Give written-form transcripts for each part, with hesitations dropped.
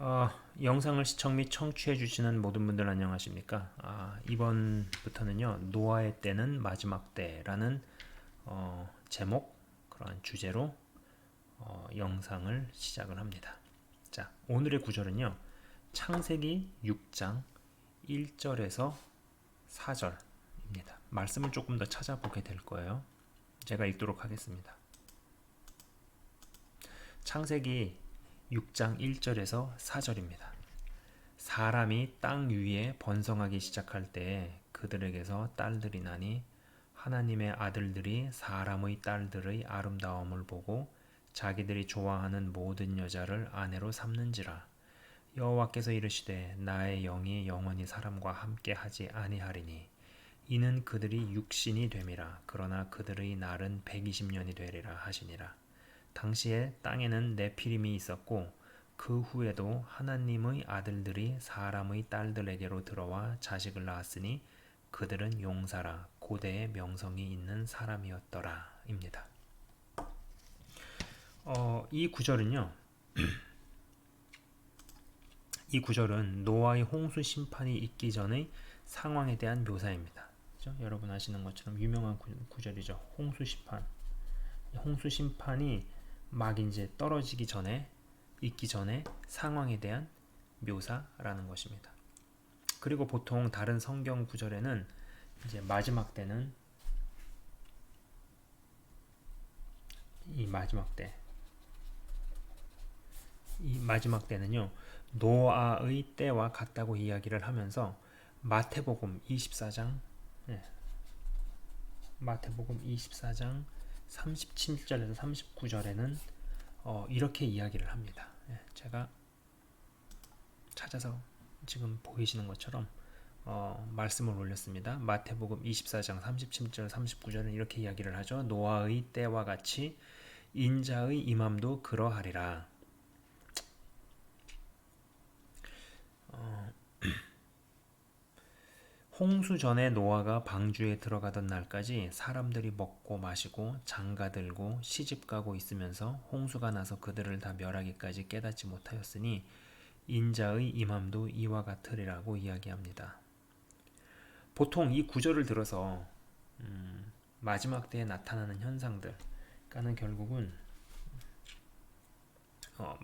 어, 영상을 시청 및 청취해 주시는 모든 분들 안녕하십니까? 이번부터는요, 노아의 때는 마지막 때라는 제목, 그러한 주제로 영상을 시작을 합니다. 자, 오늘의 구절은요, 창세기 6장 1절에서 4절입니다. 말씀을 조금 더 찾아보게 될 거예요. 제가 읽도록 하겠습니다. 창세기 6장 1절에서 4절입니다. 사람이 땅 위에 번성하기 시작할 때에 그들에게서 딸들이 나니 하나님의 아들들이 사람의 딸들의 아름다움을 보고 자기들이 좋아하는 모든 여자를 아내로 삼는지라. 여호와께서 이르시되 나의 영이 영원히 사람과 함께 하지 아니하리니 이는 그들이 육신이 됨이라. 그러나 그들의 날은 120년이 되리라 하시니라. 당시에 땅에는 네피림이 있었고 그 후에도 하나님의 아들들이 사람의 딸들에게로 들어와 자식을 낳았으니 그들은 용사라 고대의 명성이 있는 사람이었더라 입니다. 이 구절은요. 이 구절은 노아의 홍수 심판이 있기 전의 상황에 대한 묘사입니다. 그렇죠? 여러분 아시는 것처럼 유명한 구절이죠. 홍수 심판. 홍수 심판이 막 이제 떨어지기 전에 있기 전에 상황에 대한 묘사라는 것입니다. 그리고 보통 다른 성경 구절에는 이제 마지막 때는 이 마지막 때, 이 마지막 때는요 노아의 때와 같다고 이야기를 하면서 마태복음 24장, 마태복음 24장 37절에서 39절에는 이렇게 이야기를 합니다. 제가 찾아서 지금 보이시는 것처럼 말씀을 올렸습니다. 마태복음 24장 37절 39절은 이렇게 이야기를 하죠. 노아의 때와 같이 인자의 임함도 그러하리라. 홍수 전에 노아가 방주에 들어가던 날까지 사람들이 먹고 마시고 장가들고 시집가고 있으면서 홍수가 나서 그들을 다 멸하기까지 깨닫지 못하였으니 인자의 임함도 이와 같으리라고 이야기합니다. 보통 이 구절을 들어서 마지막 때에 나타나는 현상들, 그러니까는 결국은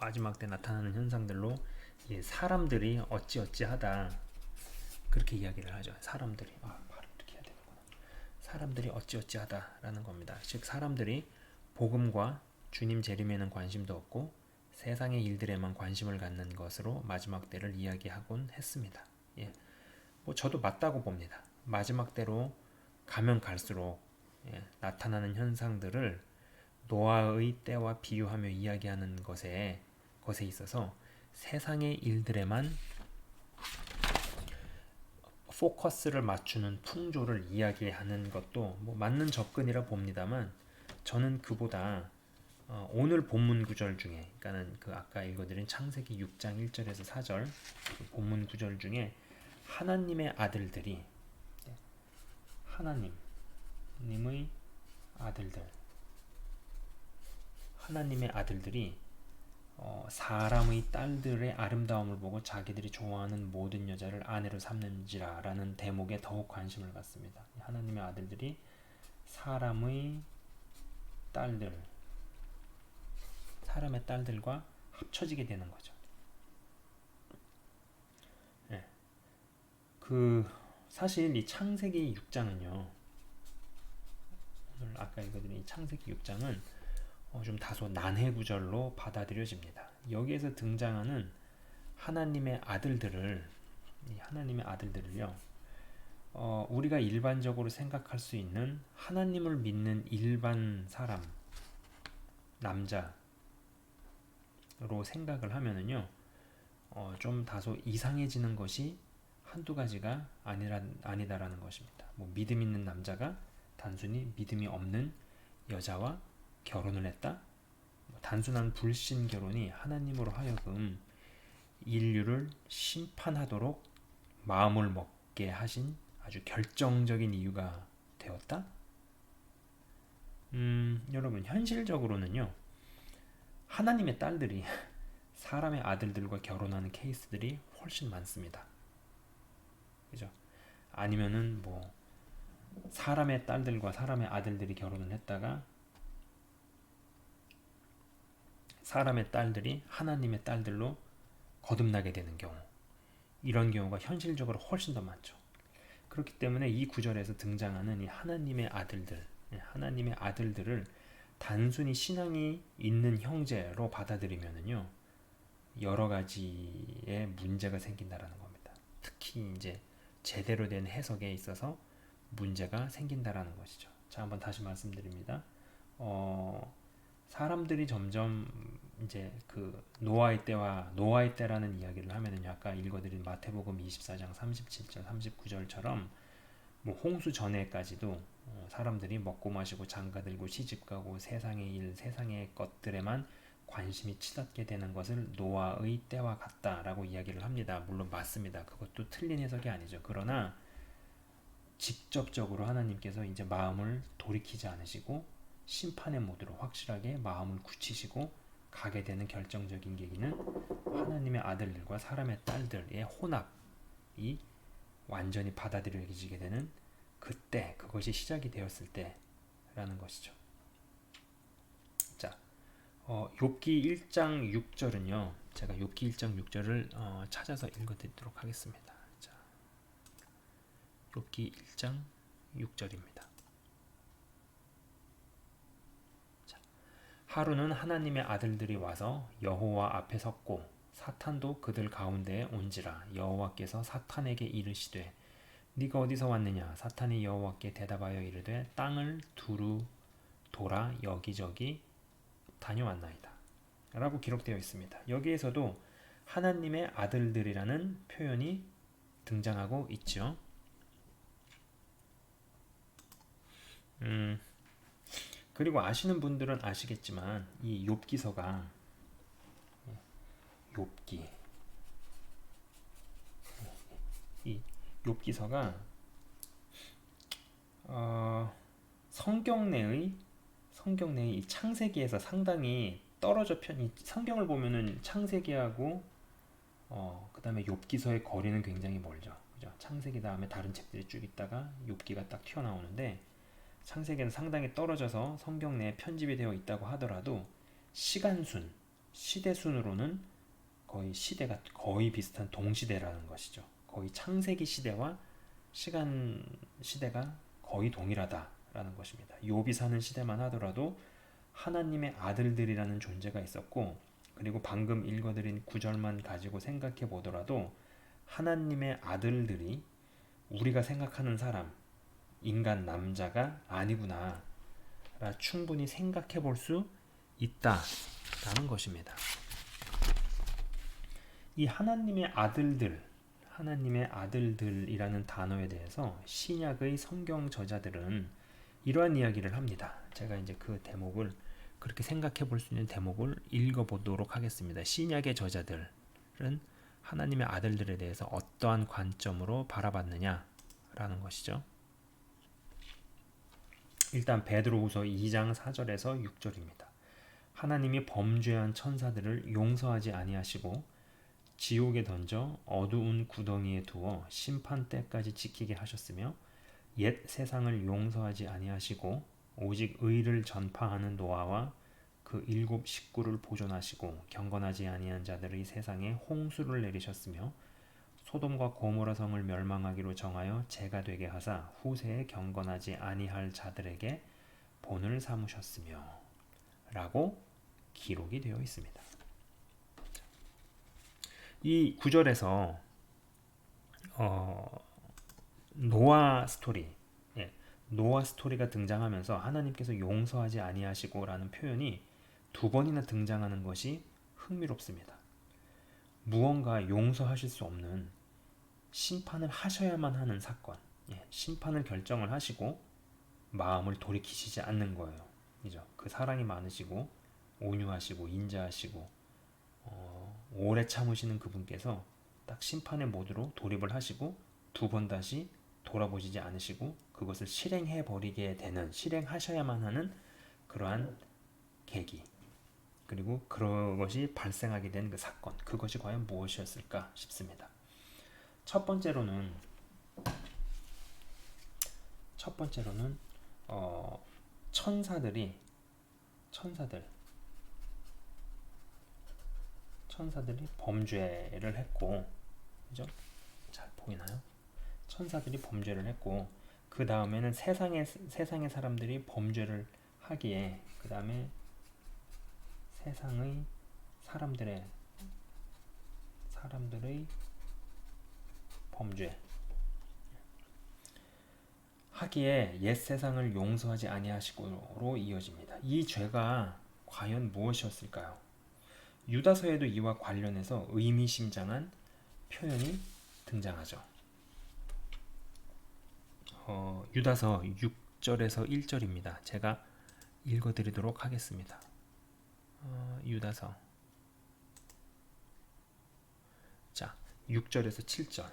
마지막 때 나타나는 현상들로 사람들이 어찌어찌하다 그렇게 이야기를 하죠. 사람들이 바로 이렇게 해야 되는구나. 사람들이 어찌어찌하다라는 겁니다. 즉 사람들이 복음과 주님 재림에는 관심도 없고 세상의 일들에만 관심을 갖는 것으로 마지막 때를 이야기하곤 했습니다. 예. 뭐 저도 맞다고 봅니다. 마지막 때로 가면 갈수록 나타나는 현상들을 노아의 때와 비유하며 이야기하는 것에 있어서 세상의 일들에만 포커스를 맞추는 풍조를 이야기하는 것도 뭐 맞는 접근이라 봅니다만 저는 그보다 오늘 본문 구절 중에, 그러니까는 그 아까 읽어드린 창세기 6장 1절에서 4절 그 본문 구절 중에 하나님의 아들들이 하나님의 아들들 하나님의 아들들이 사람의 딸들의 아름다움을 보고 자기들이 좋아하는 모든 여자를 아내로 삼는지라 라는 대목에 더욱 관심을 갖습니다. 하나님의 아들들이 사람의 딸들과 합쳐지게 되는 거죠. 네. 사실 이 창세기 6장은요, 오늘 아까 읽어드린 이 창세기 6장은 좀 다소 난해 구절로 받아들여집니다. 여기에서 등장하는 하나님의 아들들을요, 우리가 일반적으로 생각할 수 있는 하나님을 믿는 일반 사람, 남자로 생각을 하면은요, 좀 다소 이상해지는 것이 한두 가지가 아니다라는 것입니다. 뭐 믿음 있는 남자가 단순히 믿음이 없는 여자와 결혼을 했다? 단순한 불신 결혼이 하나님으로 하여금 인류를 심판하도록 마음을 먹게 하신 아주 결정적인 이유가 되었다? 여러분 현실적으로는요, 하나님의 딸들이 사람의 아들들과 결혼하는 케이스들이 훨씬 많습니다. 그죠? 아니면은 뭐 사람의 딸들과 사람의 아들들이 결혼을 했다가 사람의 딸들이 하나님의 딸들로 거듭나게 되는 경우, 이런 경우가 현실적으로 훨씬 더 많죠. 그렇기 때문에 이 구절에서 등장하는 이 하나님의 아들들, 하나님의 아들들을 단순히 신앙이 있는 형제로 받아들이면은요, 여러 가지의 문제가 생긴다라는 겁니다. 특히 이제 제대로 된 해석에 있어서 문제가 생긴다라는 것이죠. 자, 한번 다시 말씀드립니다. 사람들이 점점 이제 그 노아의 때라는 이야기를 하면은요, 아까 읽어드린 마태복음 24장 37절 39절처럼 뭐 홍수 전에까지도 사람들이 먹고 마시고 장가들고 시집가고 세상의 일, 세상의 것들에만 관심이 치닫게 되는 것을 노아의 때와 같다라고 이야기를 합니다. 물론 맞습니다. 그것도 틀린 해석이 아니죠. 그러나 직접적으로 하나님께서 이제 마음을 돌이키지 않으시고 심판의 모드로 확실하게 마음을 굳히시고 가게 되는 결정적인 계기는 하나님의 아들들과 사람의 딸들의 혼합이 완전히 받아들여지게 되는 그때, 그것이 시작이 되었을 때라는 것이죠. 자, 욥기 1장 6절은요. 제가 욥기 1장 6절을 찾아서 읽어드리도록 하겠습니다. 자, 욥기 1장 6절입니다. 하루는 하나님의 아들들이 와서 여호와 앞에 섰고 사탄도 그들 가운데에 온지라. 여호와께서 사탄에게 이르시되 네가 어디서 왔느냐. 사탄이 여호와께 대답하여 이르되 땅을 두루 돌아 여기저기 다녀왔나이다 라고 기록되어 있습니다. 여기에서도 하나님의 아들들이라는 표현이 등장하고 있죠. 그리고 아시는 분들은 아시겠지만 이 욥기서가 이 욥기서가 성경 내의 이 창세기에서 상당히 떨어져 이 성경을 보면은 창세기하고 그다음에 욥기서의 거리는 굉장히 멀죠. 그죠? 창세기 다음에 다른 책들이 쭉 있다가 욥기가 딱 튀어나오는데 창세기는 상당히 떨어져서 성경 내에 편집이 되어 있다고 하더라도 시간순, 시대순으로는 거의 시대가 거의 비슷한 동시대라는 것이죠. 거의 창세기 시대와 시간 시대가 거의 동일하다라는 것입니다. 욥이 사는 시대만 하더라도 하나님의 아들들이라는 존재가 있었고, 그리고 방금 읽어드린 구절만 가지고 생각해 보더라도 하나님의 아들들이 우리가 생각하는 사람, 인간 남자가 아니구나 충분히 생각해 볼 수 있다라는 것입니다. 이 하나님의 아들들이라는 단어에 대해서 신약의 성경 저자들은 이러한 이야기를 합니다. 제가 이제 그 대목을 그렇게 생각해 볼 수 있는 대목을 읽어보도록 하겠습니다. 신약의 저자들은 하나님의 아들들에 대해서 어떠한 관점으로 바라봤느냐라는 것이죠. 일단 베드로후서 2장 4절에서 6절입니다. 하나님이 범죄한 천사들을 용서하지 아니하시고 지옥에 던져 어두운 구덩이에 두어 심판 때까지 지키게 하셨으며 옛 세상을 용서하지 아니하시고 오직 의를 전파하는 노아와 그 7 식구를 보존하시고 경건하지 아니한 자들의 세상에 홍수를 내리셨으며 소돔과 고모라 성을 멸망하기로 정하여 재가 되게 하사 후세에 경건하지 아니할 자들에게 본을 삼으셨으며 라고 기록이 되어 있습니다. 이 구절에서 노아 스토리가 등장하면서 하나님께서 용서하지 아니하시고 라는 표현이 2번이나 등장하는 것이 흥미롭습니다. 무언가 용서하실 수 없는 심판을 하셔야만 하는 사건, 심판을 결정을 하시고 마음을 돌이키시지 않는 거예요. 그 사랑이 많으시고 온유하시고 인자하시고 오래 참으시는 그분께서 딱 심판의 모드로 돌입을 하시고 2번 다시 돌아보시지 않으시고 그것을 실행해 버리게 되는, 실행하셔야만 하는 그러한 계기, 그리고 그것이 발생하게 된 그 사건, 그것이 과연 무엇이었을까 싶습니다. 첫 번째로는 천사들이 범죄를 했고, 그죠? 잘 보이나요? 천사들이 범죄를 했고, 그 다음에는 세상의 사람들이 범죄를 하기에, 그 다음에 세상의 사람들의 범죄 하기에 옛 세상을 용서하지 아니하시고로 이어집니다. 이 죄가 과연 무엇이었을까요? 유다서에도 이와 관련해서 의미심장한 표현이 등장하죠. 유다서 6절에서 1절입니다. 제가 읽어드리도록 하겠습니다. 유다서 6절에서 7절.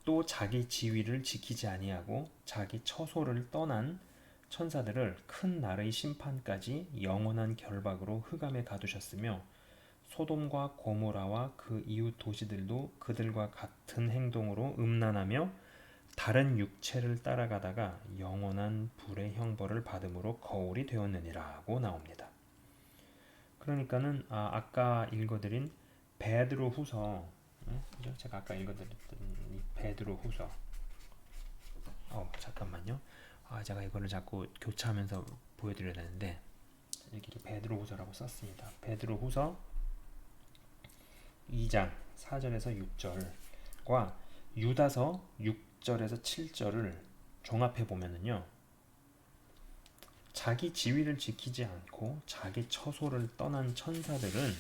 또 자기 지위를 지키지 아니하고 자기 처소를 떠난 천사들을 큰 날의 심판까지 영원한 결박으로 흑암에 가두셨으며 소돔과 고모라와 그 이웃 도시들도 그들과 같은 행동으로 음란하며 다른 육체를 따라가다가 영원한 불의 형벌을 받음으로 거울이 되었느니라고 나옵니다. 그러니까는 아까 읽어드린 베드로후서, 제가 아까 읽어드렸던 이 베드로후서, 잠깐만요. 제가 이거를 자꾸 교차하면서 보여드려야 되는데 이렇게 베드로후서라고 썼습니다. 베드로후서 2장 4절에서 6절과 유다서 6절에서 7절을 종합해 보면은요, 자기 지위를 지키지 않고 자기 처소를 떠난 천사들은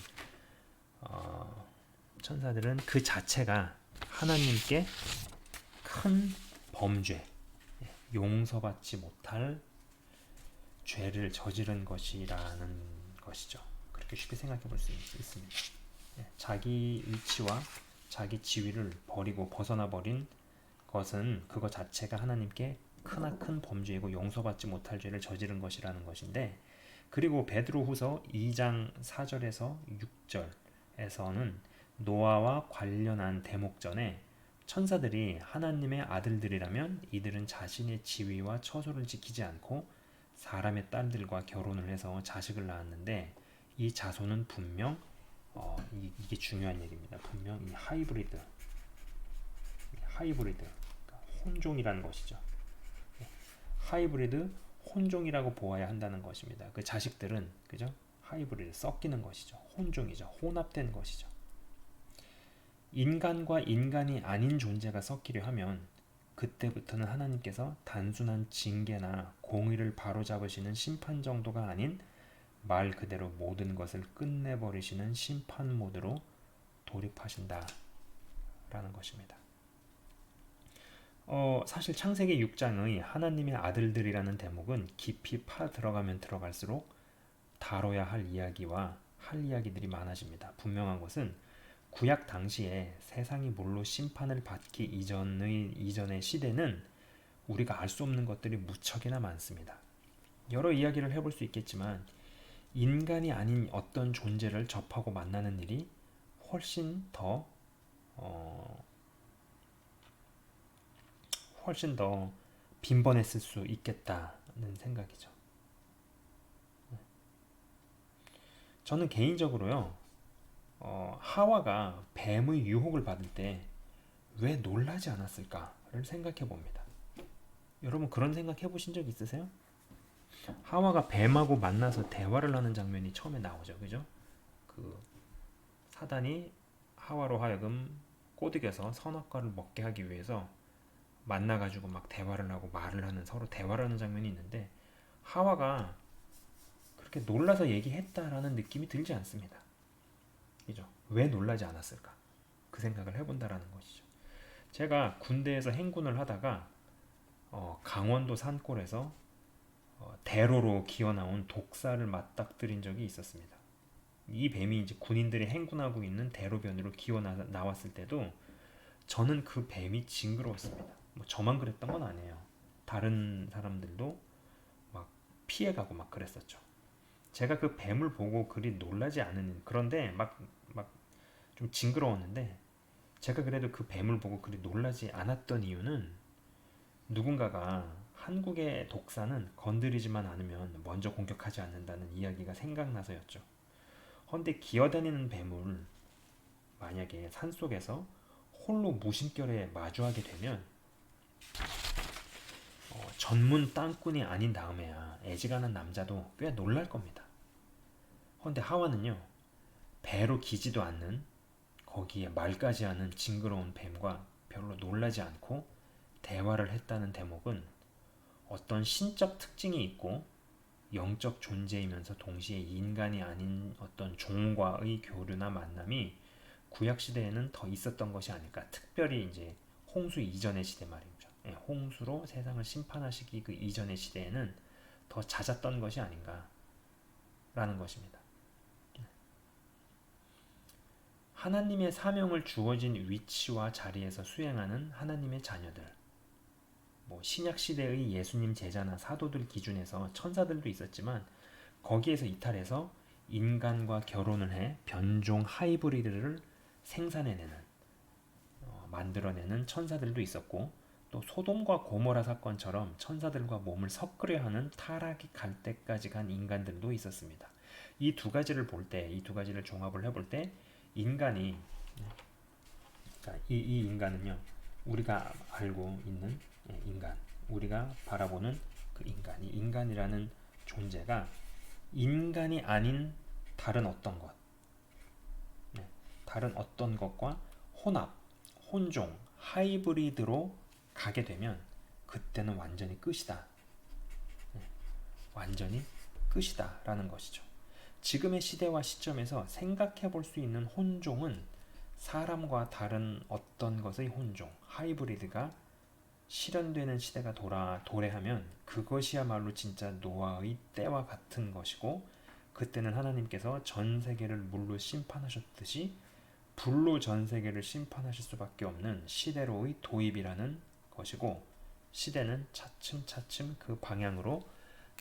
그 자체가 하나님께 큰 범죄, 용서받지 못할 죄를 저지른 것이라는 것이죠. 그렇게 쉽게 생각해 볼 수 있습니다. 자기 위치와 자기 지위를 버리고 벗어나 버린 것은 그것 자체가 하나님께 크나큰 범죄이고 용서받지 못할 죄를 저지른 것이라는 것인데, 그리고 베드로후서 2장 4절에서 6절에서는 노아와 관련한 대목전에 천사들이 하나님의 아들들이라면 이들은 자신의 지위와 처소를 지키지 않고 사람의 딸들과 결혼을 해서 자식을 낳았는데 이 자손은 분명 이게 중요한 얘기입니다. 분명 이 하이브리드 그러니까 혼종이라는 것이죠. 하이브리드 혼종이라고 보아야 한다는 것입니다. 그 자식들은 그죠? 하이브리드 섞이는 것이죠. 혼종이죠. 혼합된 것이죠. 인간과 인간이 아닌 존재가 섞이려 하면 그때부터는 하나님께서 단순한 징계나 공의를 바로잡으시는 심판 정도가 아닌 말 그대로 모든 것을 끝내버리시는 심판 모드로 돌입하신다라는 것입니다. 사실 창세기 6장의 하나님의 아들들이라는 대목은 깊이 파 들어가면 들어갈수록 다뤄야 할 이야기와 할 이야기들이 많아집니다. 분명한 것은 구약 당시에 세상이 물로 심판을 받기 이전의 시대는 우리가 알 수 없는 것들이 무척이나 많습니다. 여러 이야기를 해볼 수 있겠지만 인간이 아닌 어떤 존재를 접하고 만나는 일이 훨씬 더 빈번했을 수 있겠다는 생각이죠. 저는 개인적으로요, 하와가 뱀의 유혹을 받을 때 왜 놀라지 않았을까를 생각해 봅니다. 여러분 그런 생각 해보신 적 있으세요? 하와가 뱀하고 만나서 대화를 하는 장면이 처음에 나오죠, 그죠? 그 사단이 하와로 하여금 꼬드겨서 선악과를 먹게 하기 위해서 만나가지고 막 대화를 하고 말을 하는, 서로 대화를 하는 장면이 있는데 하와가 그렇게 놀라서 얘기했다라는 느낌이 들지 않습니다. 그죠? 왜 놀라지 않았을까? 그 생각을 해본다라는 것이죠. 제가 군대에서 행군을 하다가 강원도 산골에서 대로로 기어나온 독사를 맞닥뜨린 적이 있었습니다. 이 뱀이 이제 군인들이 행군하고 있는 대로변으로 기어나왔을 때도 저는 그 뱀이 징그러웠습니다. 뭐 저만 그랬던 건 아니에요. 다른 사람들도 막 피해가고 막 그랬었죠. 제가 그 뱀을 보고 그리 놀라지 않은, 그런데 막 좀 징그러웠는데, 제가 그래도 그 뱀을 보고 그리 놀라지 않았던 이유는, 누군가가 한국의 독사는 건드리지만 않으면 먼저 공격하지 않는다는 이야기가 생각나서였죠. 헌데 기어다니는 뱀을 만약에 산속에서 홀로 무심결에 마주하게 되면 전문 땅꾼이 아닌 다음에야 애지간한 남자도 꽤 놀랄 겁니다. 헌데 하와는요, 배로 기지도 않는, 거기에 말까지 하는 징그러운 뱀과 별로 놀라지 않고 대화를 했다는 대목은 어떤 신적 특징이 있고 영적 존재이면서 동시에 인간이 아닌 어떤 종과의 교류나 만남이 구약 시대에는 더 있었던 것이 아닐까. 특별히 이제 홍수 이전의 시대 말이죠. 예, 홍수로 세상을 심판하시기 그 이전의 시대에는 더 잦았던 것이 아닌가라는 것입니다. 하나님의 사명을 주어진 위치와 자리에서 수행하는 하나님의 자녀들, 신약 시대의 예수님 제자나 사도들 기준에서 천사들도 있었지만 거기에서 이탈해서 인간과 결혼을 해 변종 하이브리드를 생산해내는, 만들어내는 천사들도 있었고, 또 소돔과 고모라 사건처럼 천사들과 몸을 섞으려 하는 타락이 갈 때까지 간 인간들도 있었습니다. 이 두 가지를 볼 때, 이 두 가지를 종합을 해볼 때 인간이, 이 인간은요, 우리가 알고 있는 인간, 우리가 바라보는 그 인간, 이 인간이라는 존재가 인간이 아닌 다른 어떤 것, 다른 어떤 것과 혼합, 혼종, 하이브리드로 가게 되면 그때는 완전히 끝이다. 완전히 끝이다 라는 것이죠. 지금의 시대와 시점에서 생각해 볼 수 있는 혼종은 사람과 다른 어떤 것의 혼종, 하이브리드가 실현되는 시대가 도래하면 그것이야말로 진짜 노아의 때와 같은 것이고, 그때는 하나님께서 전 세계를 물로 심판하셨듯이 불로 전 세계를 심판하실 수밖에 없는 시대로의 도입이라는 것이고, 시대는 차츰차츰 그 방향으로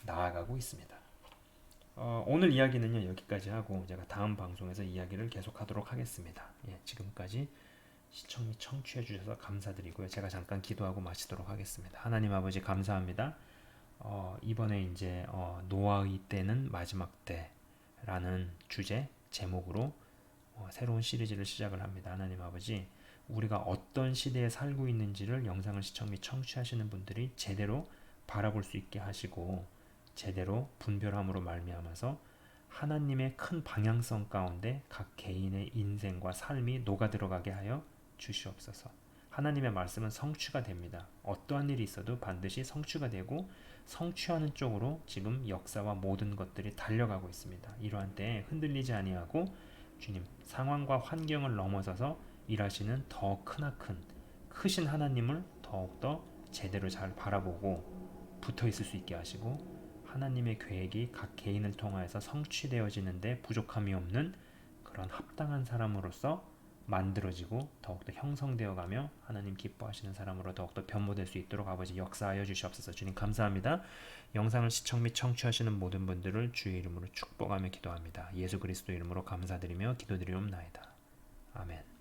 나아가고 있습니다. 오늘 이야기는요, 여기까지 하고 제가 다음 방송에서 이야기를 계속하도록 하겠습니다. 지금까지 시청 및 청취해 주셔서 감사드리고요. 제가 잠깐 기도하고 마치도록 하겠습니다. 하나님 아버지 감사합니다. 이번에 이제 노아의 때는 마지막 때라는 주제 제목으로 새로운 시리즈를 시작을 합니다. 하나님 아버지, 우리가 어떤 시대에 살고 있는지를 영상을 시청 및 청취하시는 분들이 제대로 바라볼 수 있게 하시고, 제대로 분별함으로 말미암아서 하나님의 큰 방향성 가운데 각 개인의 인생과 삶이 녹아들어가게 하여 주시옵소서. 하나님의 말씀은 성취가 됩니다. 어떠한 일이 있어도 반드시 성취가 되고 성취하는 쪽으로 지금 역사와 모든 것들이 달려가고 있습니다. 이러한 때에 흔들리지 아니하고 주님, 상황과 환경을 넘어서서 일하시는 더 크나큰 크신 하나님을 더욱더 제대로 잘 바라보고 붙어 있을 수 있게 하시고, 하나님의 계획이 각 개인을 통하여서 성취되어지는데 부족함이 없는 그런 합당한 사람으로서 만들어지고 더욱더 형성되어 가며 하나님 기뻐하시는 사람으로 더욱더 변모될 수 있도록 아버지 역사하여 주시옵소서. 주님 감사합니다. 영상을 시청 및 청취하시는 모든 분들을 주의 이름으로 축복하며 기도합니다. 예수 그리스도 이름으로 감사드리며 기도드리옵나이다. 아멘.